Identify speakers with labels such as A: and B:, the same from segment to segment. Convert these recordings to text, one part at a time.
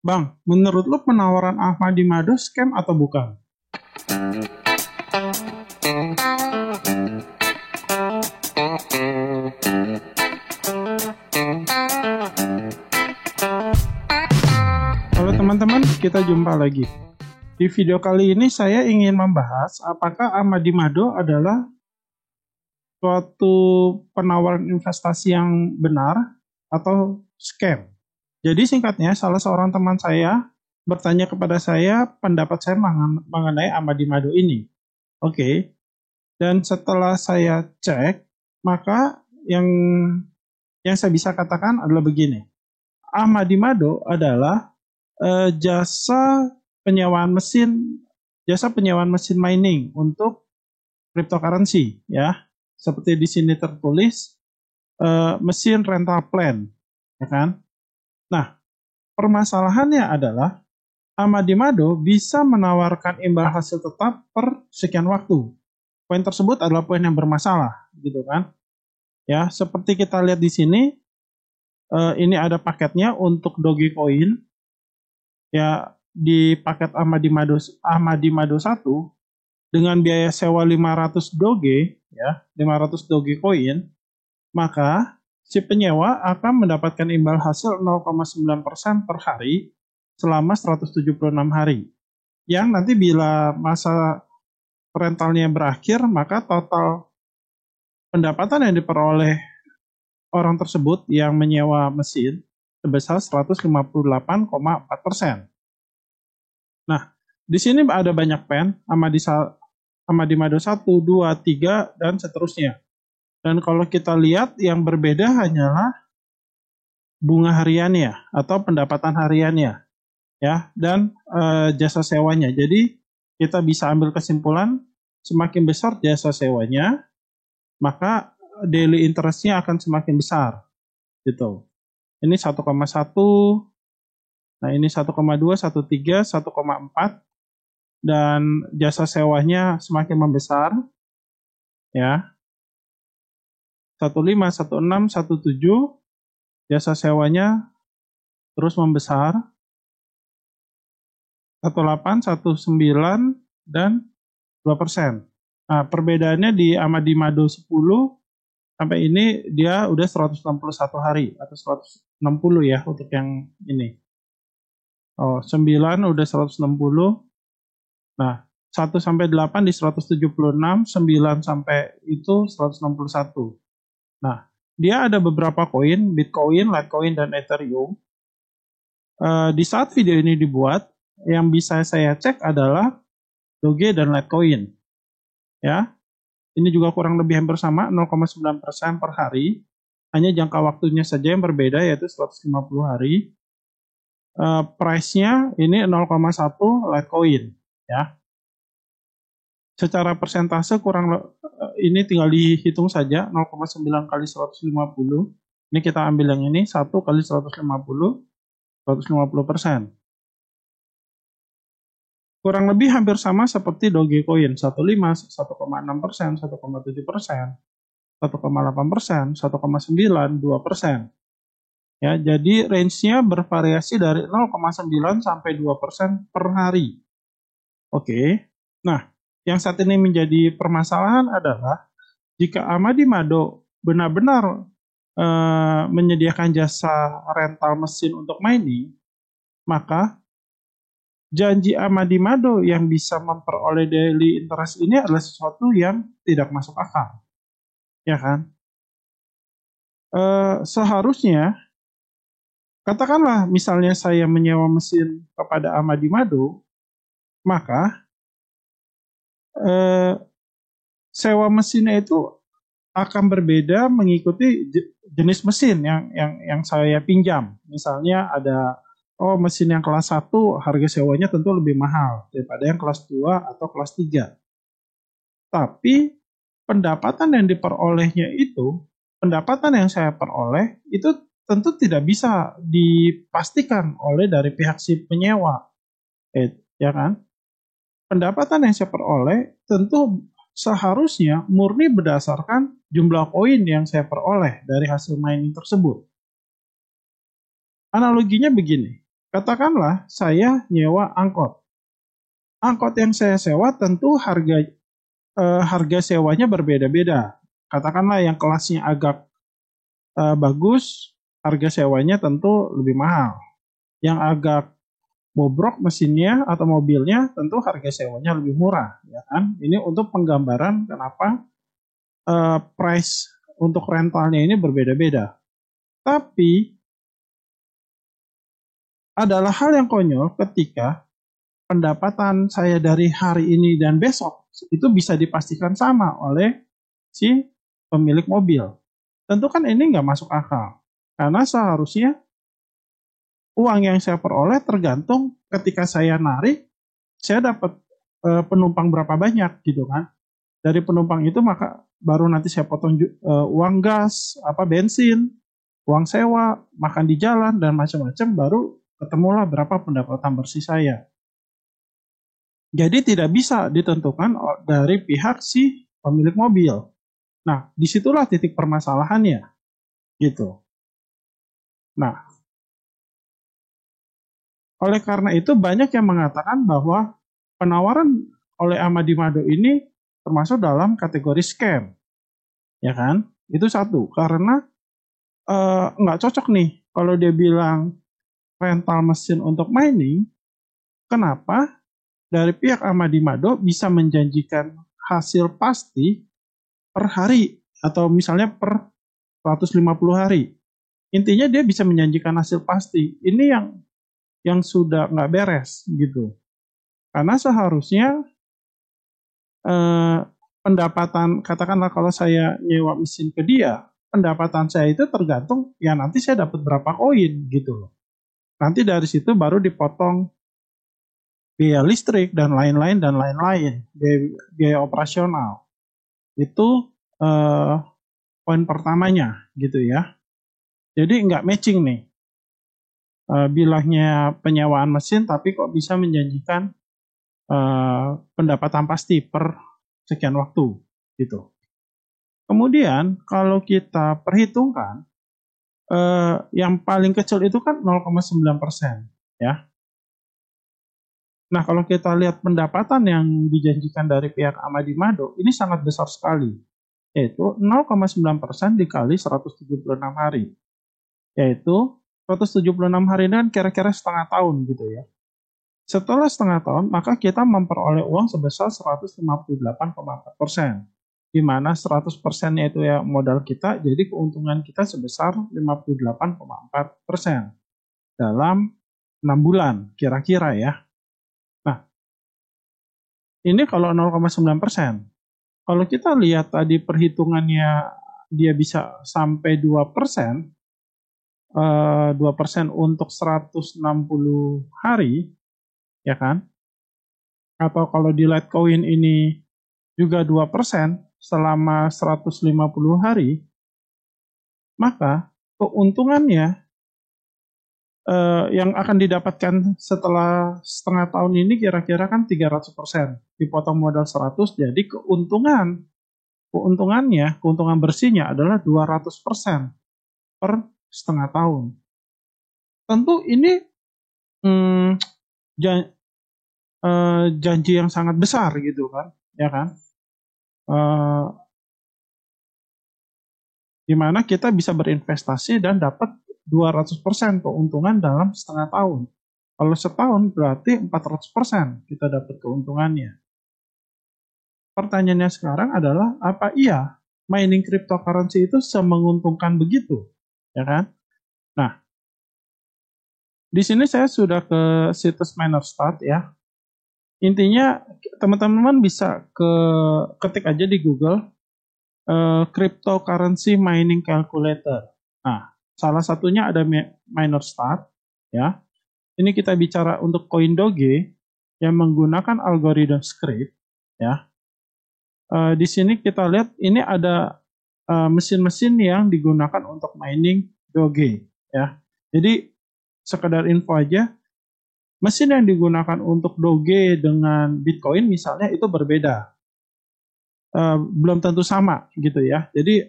A: Bang, menurut lu penawaran Ahmadi Mado scam atau bukan? Halo teman-teman, kita jumpa lagi. Di video kali ini saya ingin membahas apakah Ahmadi Mado adalah suatu penawaran investasi yang benar atau scam. Jadi singkatnya, salah seorang teman saya bertanya kepada saya pendapat saya mengenai Ahmadi Mado ini. Oke. Dan setelah saya cek, maka yang saya bisa katakan adalah begini. Ahmadi Mado adalah jasa penyewaan mesin mining untuk cryptocurrency, ya. Seperti di sini tertulis mesin rental plan, ya kan? Nah, permasalahannya adalah Ahmadi Mado bisa menawarkan imbal hasil tetap per sekian waktu. Poin tersebut adalah poin yang bermasalah, gitu kan? Ya, seperti kita lihat di sini, ini ada paketnya untuk Dogecoin. Ya, di paket Ahmadi Mado 1 dengan biaya sewa 500 Doge, ya, 500 Dogecoin, maka si penyewa akan mendapatkan imbal hasil 0,9% per hari selama 176 hari. Yang nanti bila masa rentalnya berakhir, maka total pendapatan yang diperoleh orang tersebut yang menyewa mesin sebesar 158,4%. Nah, di sini ada banyak pen, Ahmadi Mado 1, 2, 3, dan seterusnya. Dan kalau kita lihat yang berbeda hanyalah bunga hariannya atau pendapatan hariannya, ya, dan jasa sewanya. Jadi kita bisa ambil kesimpulan semakin besar jasa sewanya, maka daily interest-nya akan semakin besar, gitu. Ini 1,1, nah ini 1,2, 1,3, 1,4, dan jasa sewanya semakin membesar, ya. 1,5, 1,6, 1,7, jasa sewanya terus membesar. 1,8, 1,9, dan 2%. Nah, perbedaannya di Ahmadi Mado 10 sampai ini dia udah 161 hari atau 160 ya untuk yang ini. 9 udah 160. Nah, 1 sampai 8 di 176, 9 sampai itu 161. Nah, dia ada beberapa koin, Bitcoin, Litecoin, dan Ethereum. Di saat video ini dibuat, yang bisa saya cek adalah Doge dan Litecoin. Ya, ini juga kurang lebih hampir sama, 0,9% per hari. Hanya jangka waktunya saja yang berbeda, yaitu 150 hari. Price-nya ini 0,1 Litecoin. Ya. Secara persentase ini tinggal dihitung saja, 0,9 kali 150. Ini kita ambil yang ini, 1 kali 150, 150%. Kurang lebih hampir sama seperti Dogecoin, 1,5, 1,6%, 1,7%, 1,8%, 1,9, 2%. Ya, jadi range-nya bervariasi dari 0,9 sampai 2% per hari. Oke. Nah, yang saat ini menjadi permasalahan adalah jika Ahmadi Mado benar-benar menyediakan jasa rental mesin untuk mining, maka janji Ahmadi Mado yang bisa memperoleh daily interest ini adalah sesuatu yang tidak masuk akal, ya kan? Seharusnya, katakanlah misalnya saya menyewa mesin kepada Ahmadi Mado, maka sewa mesinnya itu akan berbeda mengikuti jenis mesin yang saya pinjam. Misalnya ada mesin yang kelas 1 harga sewanya tentu lebih mahal daripada yang kelas 2 atau kelas 3. Tapi pendapatan yang diperolehnya itu, pendapatan yang saya peroleh itu tentu tidak bisa dipastikan oleh dari pihak si penyewa. Ya kan? Pendapatan yang saya peroleh tentu seharusnya murni berdasarkan jumlah koin yang saya peroleh dari hasil mining tersebut. Analoginya begini, Katakanlah saya nyewa angkot. Angkot yang saya sewa tentu harga sewanya berbeda-beda. Katakanlah yang kelasnya agak bagus, harga sewanya tentu lebih mahal. Yang agak bobrok mesinnya atau mobilnya, tentu harga sewanya lebih murah, ya kan? Ini untuk penggambaran kenapa price untuk rentalnya ini berbeda-beda. Tapi adalah hal yang konyol ketika pendapatan saya dari hari ini dan besok itu bisa dipastikan sama oleh si pemilik mobil. Tentu kan ini nggak masuk akal. Karena seharusnya uang yang saya peroleh tergantung ketika saya narik, saya dapat penumpang berapa banyak gitu kan. Dari penumpang itu maka baru nanti saya potong uang gas, bensin, uang sewa, makan di jalan dan macam-macam, baru ketemulah berapa pendapatan bersih saya. Jadi tidak bisa ditentukan dari pihak si pemilik mobil. Nah, disitulah titik permasalahannya, gitu. Nah, oleh karena itu banyak yang mengatakan bahwa penawaran oleh Amadi Mado ini termasuk dalam kategori scam, ya kan? Itu satu, karena nggak cocok nih kalau dia bilang rental mesin untuk mining. Kenapa dari pihak Amadi Mado bisa menjanjikan hasil pasti per hari atau misalnya per 150 hari? Intinya dia bisa menjanjikan hasil pasti. Ini yang sudah nggak beres gitu. Karena seharusnya pendapatan, katakanlah kalau saya nyewa mesin ke dia, pendapatan saya itu tergantung ya nanti saya dapat berapa koin gitu loh. Nanti dari situ baru dipotong biaya listrik dan lain-lain biaya operasional. Itu poin pertamanya gitu ya. Jadi nggak matching nih. Bilangnya penyewaan mesin tapi kok bisa menjanjikan pendapatan pasti per sekian waktu gitu. Kemudian kalau kita perhitungkan yang paling kecil itu kan 0,9% ya. Nah, kalau kita lihat pendapatan yang dijanjikan dari pihak Amadi Mado ini sangat besar sekali, yaitu 0,9% dikali 176 hari. Yaitu 176 hari dan kira-kira setengah tahun gitu ya. Setelah setengah tahun, maka kita memperoleh uang sebesar 158,4%. Di mana 100%-nya itu ya modal kita, jadi keuntungan kita sebesar 58,4% dalam 6 bulan, kira-kira ya. Nah, ini kalau 0,9%. Kalau kita lihat tadi perhitungannya dia bisa sampai 2%, 2% untuk 160 hari, ya kan? Atau kalau di Litecoin ini juga 2% selama 150 hari, maka keuntungannya yang akan didapatkan setelah setengah tahun ini kira-kira kan 300%. Dipotong modal 100, jadi keuntungan bersihnya adalah 200% per setengah tahun. Tentu ini janji yang sangat besar gitu kan, ya kan? Di mana kita bisa berinvestasi dan dapat 200% keuntungan dalam setengah tahun. Kalau setahun berarti 400% kita dapat keuntungannya. Pertanyaannya sekarang adalah, apa iya mining cryptocurrency itu semenguntungkan begitu? Ya kan? Nah, di sini saya sudah ke situs MinerStart ya. Intinya teman-teman bisa ketik aja di Google cryptocurrency mining calculator. Nah, salah satunya ada MinerStart ya. Ini kita bicara untuk koin Doge yang menggunakan algoritma script ya. Di sini kita lihat ini ada mesin-mesin yang digunakan untuk mining Doge ya. Jadi sekedar info aja, mesin yang digunakan untuk Doge dengan Bitcoin misalnya itu berbeda. Belum tentu sama gitu ya. Jadi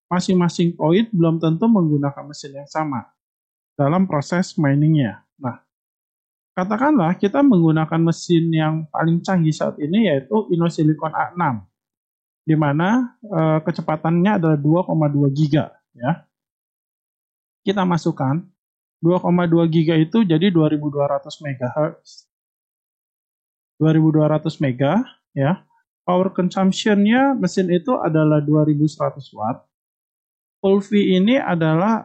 A: masing-masing koin belum tentu menggunakan mesin yang sama dalam proses miningnya. Nah, Katakanlah kita menggunakan mesin yang paling canggih saat ini yaitu InnoSilicon A6, di mana kecepatannya adalah 2,2 giga. Ya. Kita masukkan 2,2 giga itu jadi 2200 MHz. 2200 mega, ya. Power consumption-nya mesin itu adalah 2100 watt. Full fee ini adalah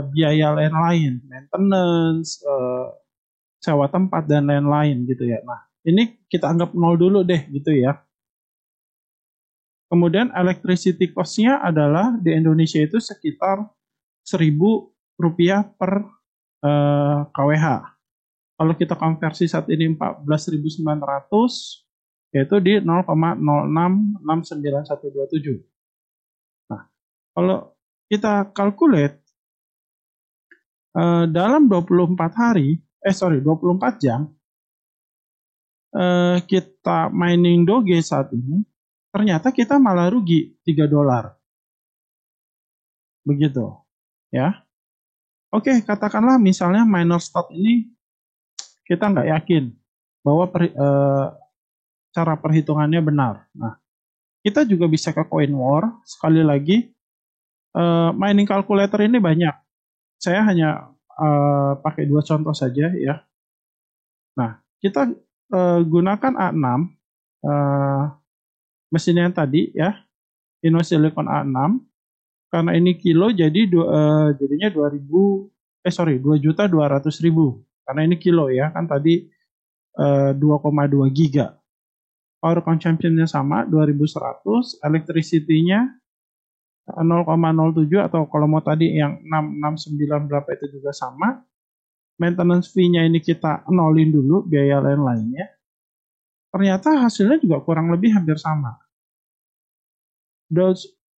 A: biaya lain-lain, maintenance, sewa tempat dan lain-lain gitu ya. Nah, ini kita anggap nol dulu deh gitu ya. Kemudian electricity cost-nya adalah di Indonesia itu sekitar Rp1.000 per kWh. Kalau kita konversi saat ini 14.900, yaitu di 0,0669127. Nah, kalau kita calculate dalam 24 jam, kita mining Doge saat ini, ternyata kita malah rugi $3. Begitu, ya. Oke, katakanlah misalnya miner stock ini kita nggak yakin bahwa cara perhitungannya benar. Nah, kita juga bisa ke CoinWar. Sekali lagi, mining calculator ini banyak. Saya hanya pakai 2 contoh saja ya. Nah, kita gunakan A6, mesin yang tadi ya, InnoSilicon A6. Karena ini kilo jadi jadinya 2.200.000. Karena ini kilo ya, kan tadi 2,2 giga. Power consumption-nya sama 2100, electricity-nya 0,07 atau kalau mau tadi yang 669 berapa itu juga sama. Maintenance fee-nya ini kita nolin dulu biaya lain-lainnya. Ternyata hasilnya juga kurang lebih hampir sama.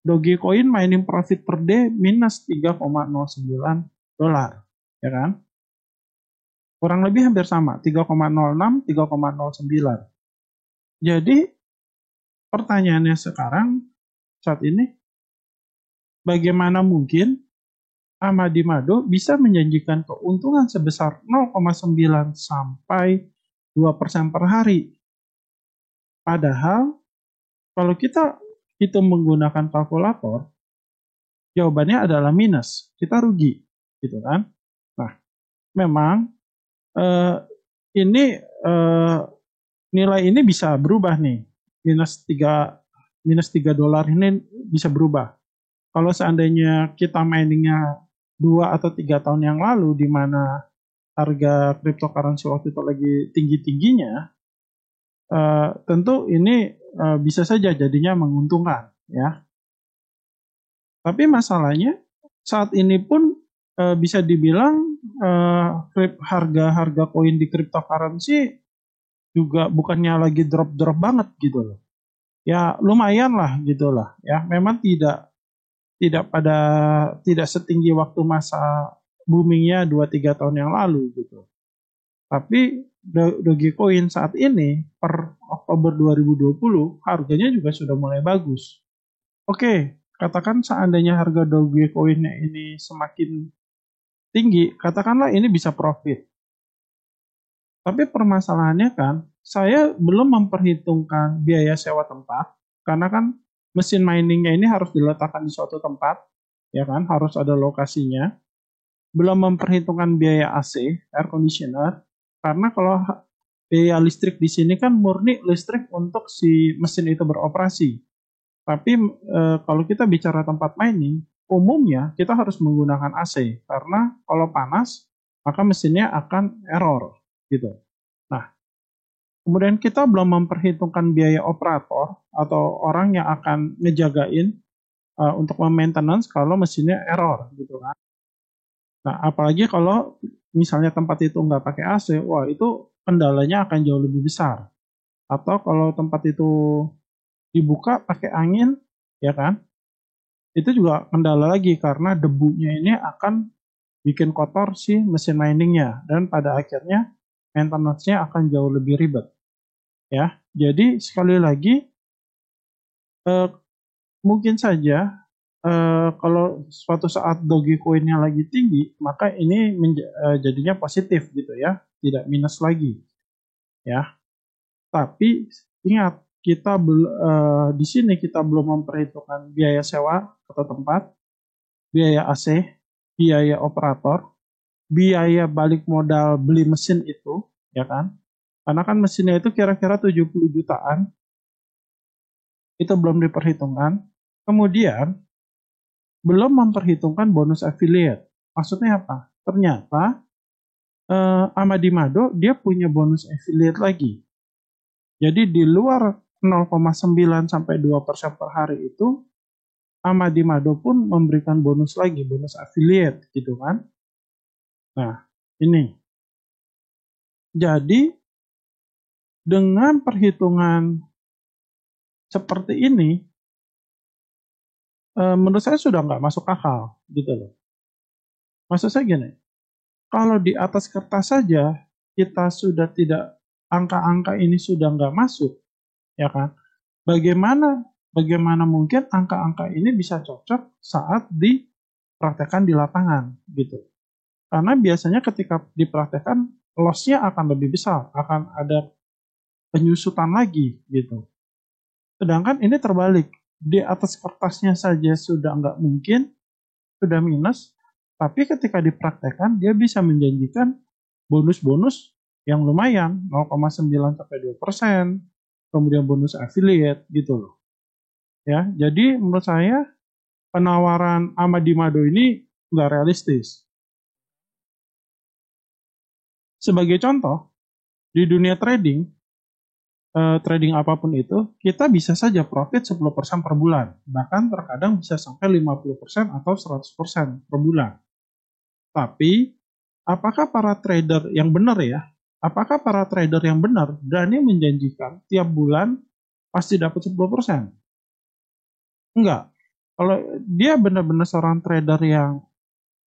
A: Dogecoin mining profit per day minus $3,09, ya kan? Kurang lebih hampir sama, 3,06, 3,09. Jadi pertanyaannya sekarang saat ini, bagaimana mungkin Amadi Mado bisa menjanjikan keuntungan sebesar 0,9 sampai 2% per hari? Padahal kalau kita hitung menggunakan kalkulator, jawabannya adalah minus. Kita rugi, gitu kan? Nah, memang ini nilai ini bisa berubah nih. minus $3 ini bisa berubah. Kalau seandainya kita miningnya 2 atau 3 tahun yang lalu, di mana harga cryptocurrency waktu itu lagi tinggi-tingginya, tentu ini bisa saja jadinya menguntungkan, ya. Tapi masalahnya saat ini pun bisa dibilang harga koin di cryptocurrency juga bukannya lagi drop-drop banget gitu loh. Ya lumayan lah gitu lah. Ya memang tidak setinggi waktu masa boomingnya 2-3 tahun yang lalu gitu. Tapi Dogecoin saat ini per Oktober 2020 harganya juga sudah mulai bagus. Oke, katakan seandainya harga Dogecoin ini semakin tinggi, katakanlah ini bisa profit. Tapi permasalahannya kan, saya belum memperhitungkan biaya sewa tempat, karena kan mesin miningnya ini harus diletakkan di suatu tempat, ya kan, harus ada lokasinya. Belum memperhitungkan biaya AC, air conditioner, karena kalau biaya listrik di sini kan murni listrik untuk si mesin itu beroperasi. Tapi kalau kita bicara tempat mining, umumnya kita harus menggunakan AC, karena kalau panas, maka mesinnya akan error, gitu. Nah, kemudian kita belum memperhitungkan biaya operator atau orang yang akan ngejagain untuk maintenance kalau mesinnya error, gitu kan. Nah, apalagi kalau misalnya tempat itu nggak pakai AC, wah itu kendalanya akan jauh lebih besar. Atau kalau tempat itu dibuka pakai angin, ya kan, itu juga kendala lagi karena debunya ini akan bikin kotor si mesin miningnya dan pada akhirnya maintenance-nya akan jauh lebih ribet. Ya, jadi sekali lagi mungkin saja kalau suatu saat Dogecoin-nya lagi tinggi, maka ini jadinya positif gitu ya, tidak minus lagi ya. Tapi ingat, di sini kita belum memperhitungkan biaya sewa atau tempat, biaya AC, biaya operator, biaya balik modal beli mesin itu, ya kan? Karena kan mesinnya itu kira-kira 70 jutaan, itu belum diperhitungkan. Kemudian belum memperhitungkan bonus affiliate. Maksudnya apa? Ternyata Amadimado dia punya bonus affiliate lagi. Jadi di luar 0,9 sampai 2% per hari itu, Amadimado pun memberikan bonus lagi, bonus affiliate gitu kan. Nah, ini. Jadi dengan perhitungan seperti ini, menurut saya sudah nggak masuk akal gitu loh. Maksud saya gini, kalau di atas kertas saja kita sudah tidak, angka-angka ini sudah nggak masuk, ya kan? Bagaimana mungkin angka-angka ini bisa cocok saat dipraktekkan di lapangan gitu? Karena biasanya ketika dipraktekkan loss-nya akan lebih besar, akan ada penyusutan lagi gitu. Sedangkan ini terbalik, di atas kertasnya saja sudah nggak mungkin, sudah minus, tapi ketika dipraktekkan dia bisa menjanjikan bonus-bonus yang lumayan, 0,9 sampai 2%, kemudian bonus affiliate gitu loh. Ya, jadi menurut saya penawaran Amadimado ini nggak realistis. Sebagai contoh, di dunia trading, trading apapun itu, kita bisa saja profit 10% per bulan. Bahkan terkadang bisa sampai 50% atau 100% per bulan. Tapi, apakah para trader yang benar ya? Apakah para trader yang benar berani menjanjikan tiap bulan pasti dapat 10%? Enggak. Kalau dia benar-benar seorang trader yang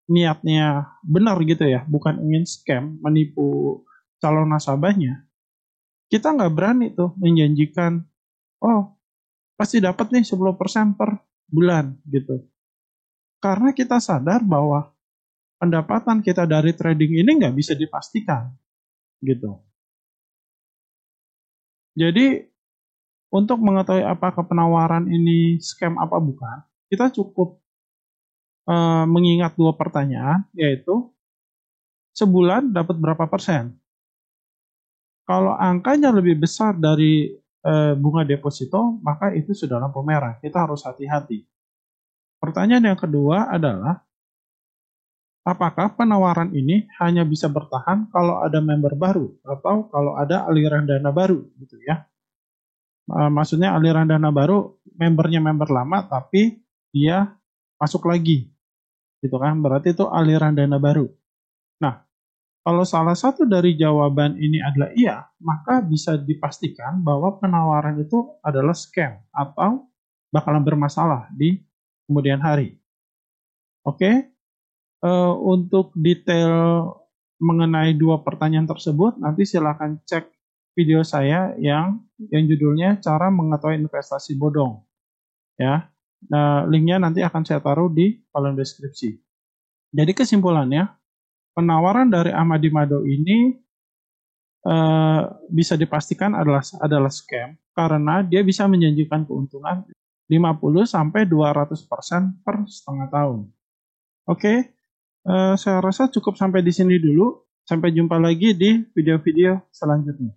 A: niatnya benar gitu ya, bukan ingin scam, menipu calon nasabahnya, kita nggak berani tuh menjanjikan, oh pasti dapat nih 10% per bulan gitu. Karena kita sadar bahwa pendapatan kita dari trading ini nggak bisa dipastikan gitu. Jadi untuk mengetahui apakah penawaran ini scam apa bukan, kita cukup mengingat dua pertanyaan, yaitu sebulan dapat berapa persen. Kalau angkanya lebih besar dari bunga deposito, maka itu sudah lampu merah. Kita harus hati-hati. Pertanyaan yang kedua adalah, apakah penawaran ini hanya bisa bertahan kalau ada member baru atau kalau ada aliran dana baru, gitu ya? Maksudnya aliran dana baru, membernya member lama, tapi dia masuk lagi, gitu kan? Berarti itu aliran dana baru. Nah, kalau salah satu dari jawaban ini adalah iya, maka bisa dipastikan bahwa penawaran itu adalah scam atau bakalan bermasalah di kemudian hari. Oke, untuk detail mengenai dua pertanyaan tersebut, nanti silakan cek video saya yang judulnya cara mengetahui investasi bodong. Ya, nah, linknya nanti akan saya taruh di kolom deskripsi. Jadi kesimpulannya, penawaran dari Amadimado ini bisa dipastikan adalah scam karena dia bisa menjanjikan keuntungan 50 sampai 200% per setengah tahun. Oke, saya rasa cukup sampai di sini dulu. Sampai jumpa lagi di video-video selanjutnya.